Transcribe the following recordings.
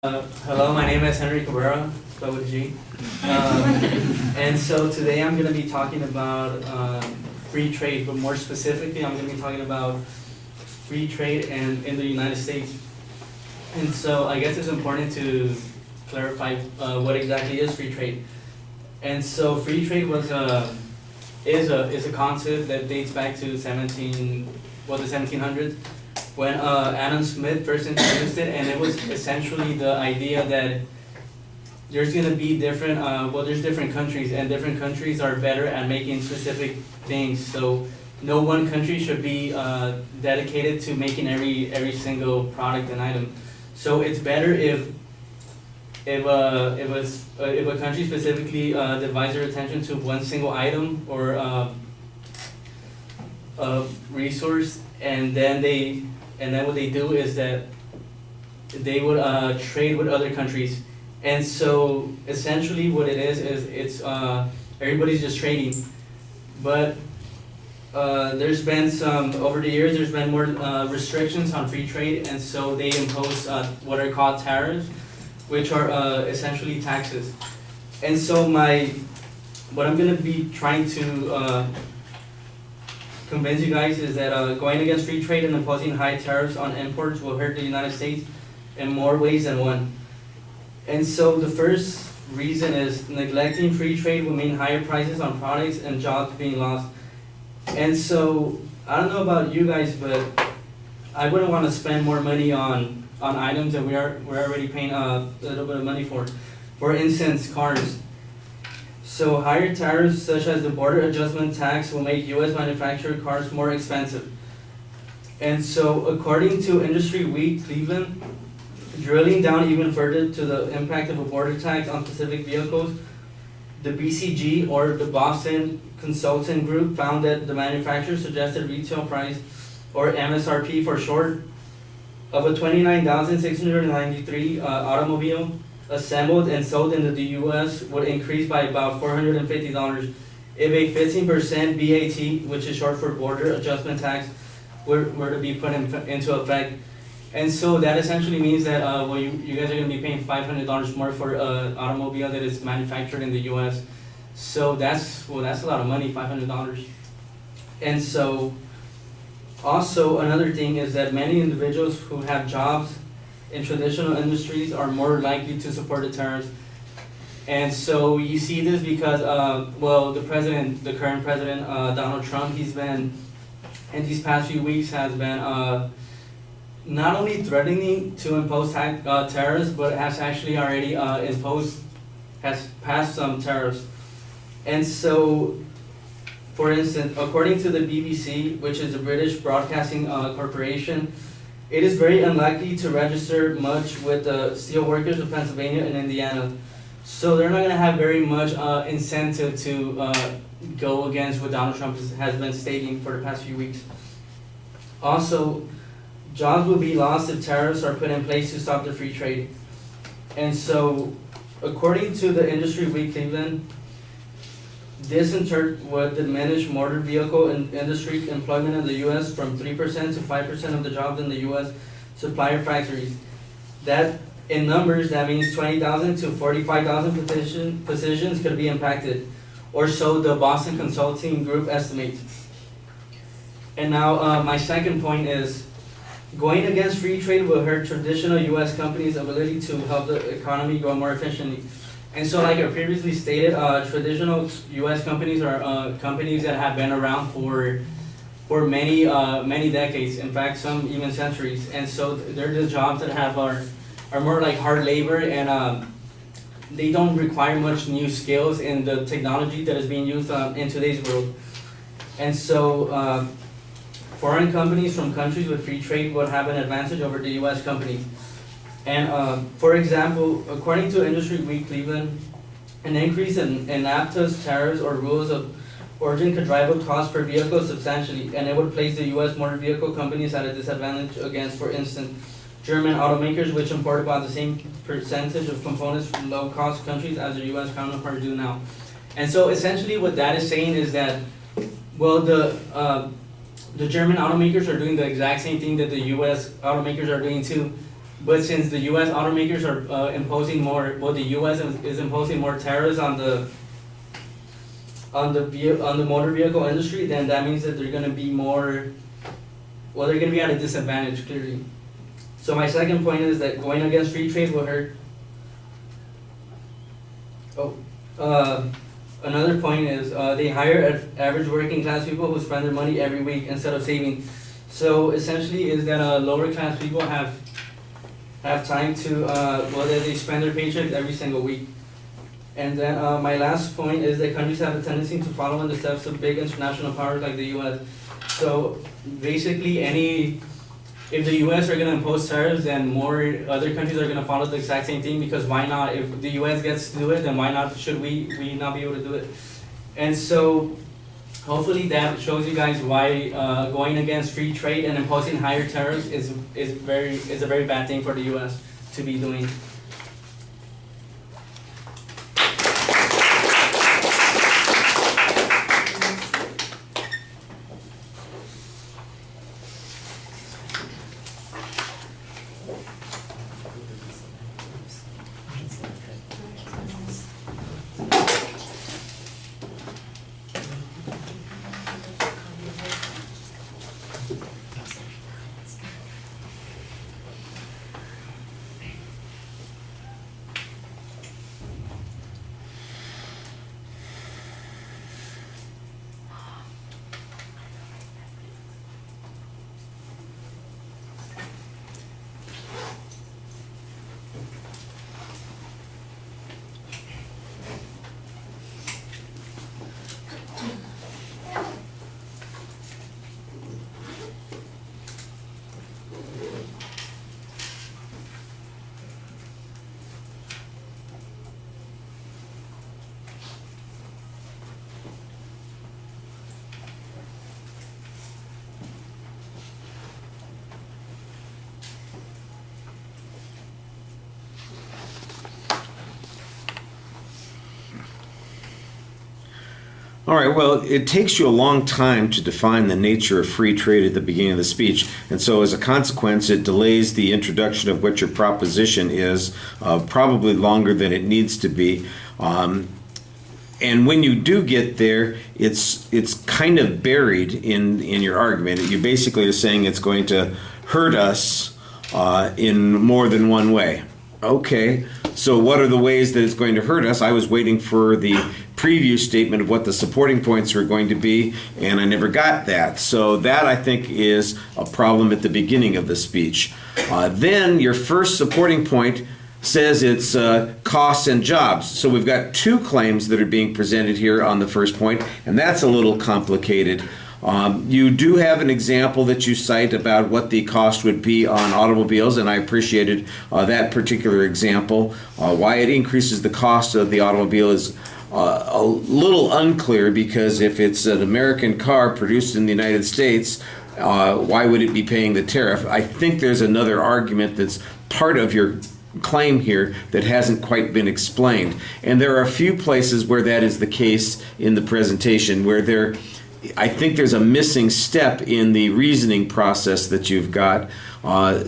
Hello, my name is Genry COF, spelled with G. And so today I'm going to be talking about free trade, but more specifically I'm going to be talking about free trade and in the United States. And so I guess it's important to clarify what exactly is free trade. And so free trade is a concept that dates back to the 1700s. When Adam Smith first introduced it, and it was essentially the idea that there's going to be there's different countries, and different countries are better at making specific things. So no one country should be dedicated to making every single product and item. So it's better if a country specifically divides their attention to one single item or resource, and then what they do is that they would trade with other countries. And so essentially what it is it's everybody's just trading. But there's been over the years, there's been more restrictions on free trade, and so they impose what are called tariffs, which are essentially taxes. And so what I'm going to be trying to convince you guys is that going against free trade and imposing high tariffs on imports will hurt the United States in more ways than one. And so the first reason is neglecting free trade will mean higher prices on products and jobs being lost. And so I don't know about you guys, but I wouldn't want to spend more money on items that we're already paying a little bit of money for. For instance, cars. So higher tariffs such as the border adjustment tax will make U.S. manufactured cars more expensive. And so according to Industry Week Cleveland, drilling down even further to the impact of a border tax on specific vehicles, the BCG, or the Boston Consultant Group, found that the manufacturer's suggested retail price, or MSRP for short, of a 29,693 automobile assembled and sold into the U.S. would increase by about $450 if a 15% BAT, which is short for border adjustment tax, were to be put into effect. And so that essentially means that you guys are going to be paying $500 more for an automobile that is manufactured in the U.S. So that's a lot of money, $500. And so also another thing is that many individuals who have jobs in traditional industries are more likely to support the tariffs. And so you see this because, the current president, Donald Trump, he's been, in these past few weeks, has been not only threatening to impose tariffs, but has actually already has passed some tariffs. And so, for instance, according to the BBC, which is the British Broadcasting Corporation, it is very unlikely to register much with the steel workers of Pennsylvania and Indiana. So they're not going to have very much incentive to go against what Donald Trump has been stating for the past few weeks. Also, jobs will be lost if tariffs are put in place to stop the free trade. And so, according to the Industry Week Cleveland, this in turn would diminish motor vehicle industry employment in the U.S. from 3% to 5% of the jobs in the U.S. supplier factories. That, in numbers, that means 20,000 to 45,000 positions could be impacted, or so the Boston Consulting Group estimates. And now my second point is, going against free trade will hurt traditional U.S. companies' ability to help the economy grow more efficiently. And so, like I previously stated, traditional U.S. companies are companies that have been around for many decades. In fact, some even centuries. And so, they're the jobs that are more like hard labor, and they don't require much new skills in the technology that is being used in today's world. And so, foreign companies from countries with free trade would have an advantage over the U.S. companies. And for example, according to Industry Week Cleveland, an increase in NAFTA's tariffs or rules of origin could drive up cost per vehicle substantially, and it would place the U.S. motor vehicle companies at a disadvantage against, for instance, German automakers, which import about the same percentage of components from low-cost countries as their U.S. counterparts do now. And so essentially what that is saying is that, the German automakers are doing the exact same thing that the U.S. automakers are doing too. but since the U.S. automakers are imposing more, well, the U.S. is imposing more tariffs on the motor vehicle industry, then that means that they're gonna be more, well, they're gonna be at a disadvantage, clearly. So my second point is that going against free trade will hurt. Another point is they hire average working class people who spend their money every week instead of saving. So essentially is that lower class people have time to, well, they spend their paycheck every single week. And then my last point is that countries have a tendency to follow in the steps of big international powers like the U.S. So basically if the U.S. are going to impose tariffs, then more other countries are going to follow the exact same thing, because why not? If the U.S. gets to do it, then why not? Should we not be able to do it? And so hopefully that shows you guys why going against free trade and imposing higher tariffs is a very bad thing for the U.S. to be doing. All right, well, it takes you a long time to define the nature of free trade at the beginning of the speech, and so as a consequence, it delays the introduction of what your proposition is, probably longer than it needs to be. And when you do get there, it's kind of buried in your argument. You basically are saying it's going to hurt us in more than one way. Okay, so what are the ways that it's going to hurt us? I was waiting for the preview statement of what the supporting points were going to be, and I never got that. So that, I think, is a problem at the beginning of the speech. Then your first supporting point says it's costs and jobs. So we've got two claims that are being presented here on the first point, and that's a little complicated. You do have an example that you cite about what the cost would be on automobiles, and I appreciated that particular example. Why it increases the cost of the automobile is a little unclear, because if it's an American car produced in the United States, why would it be paying the tariff? I think there's another argument that's part of your claim here that hasn't quite been explained. And there are a few places where that is the case in the presentation, where I think there's a missing step in the reasoning process that you've got.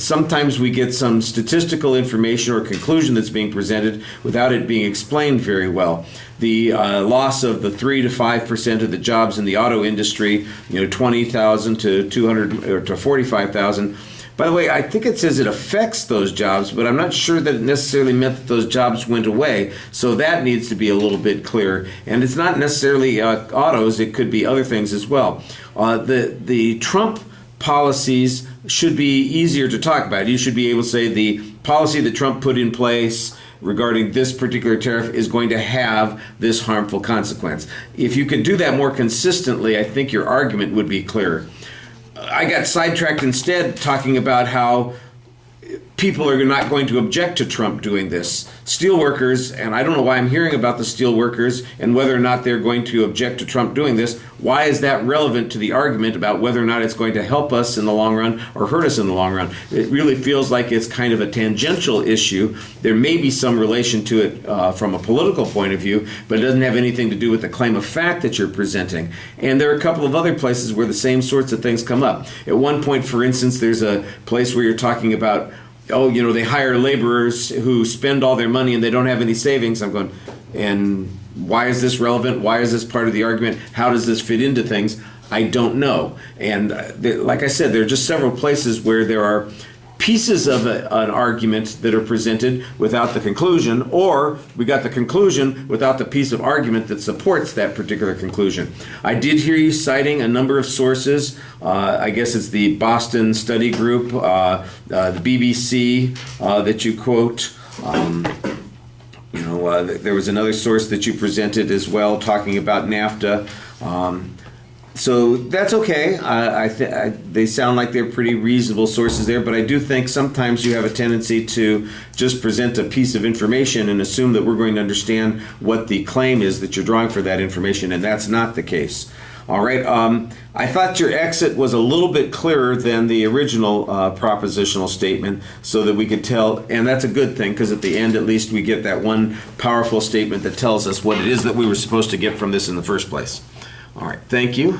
Sometimes we get some statistical information or conclusion that's being presented without it being explained very well. The loss of the 3 to 5% of the jobs in the auto industry, 20,000 to 200 or to 45,000. By the way, I think it says it affects those jobs, but I'm not sure that it necessarily meant that those jobs went away. So that needs to be a little bit clearer. And it's not necessarily autos, it could be other things as well. The Trump policies should be easier to talk about. You should be able to say the policy that Trump put in place regarding this particular tariff is going to have this harmful consequence. If you could do that more consistently, I think your argument would be clearer. I got sidetracked instead talking about how people are not going to object to Trump doing this. Steelworkers, and I don't know why I'm hearing about the steelworkers and whether or not they're going to object to Trump doing this. Why is that relevant to the argument about whether or not it's going to help us in the long run or hurt us in the long run? It really feels like it's kind of a tangential issue. There may be some relation to it from a political point of view, but it doesn't have anything to do with the claim of fact that you're presenting. And there are a couple of other places where the same sorts of things come up. At one point, for instance, there's a place where you're talking about oh, you know, they hire laborers who spend all their money and they don't have any savings. I'm going, and why is this relevant? Why is this part of the argument? How does this fit into things? I don't know. And like I said, there are just several places where there are pieces of an argument that are presented without the conclusion, or we got the conclusion without the piece of argument that supports that particular conclusion. I did hear you citing a number of sources. I guess it's the Boston Study Group, the BBC that you quote. There was another source that you presented as well talking about NAFTA. So that's okay. They sound like they're pretty reasonable sources there, but I do think sometimes you have a tendency to just present a piece of information and assume that we're going to understand what the claim is that you're drawing for that information, and that's not the case. All right. I thought your exit was a little bit clearer than the original propositional statement, so that we could tell, and that's a good thing, because at the end at least we get that one powerful statement that tells us what it is that we were supposed to get from this in the first place. All right, thank you.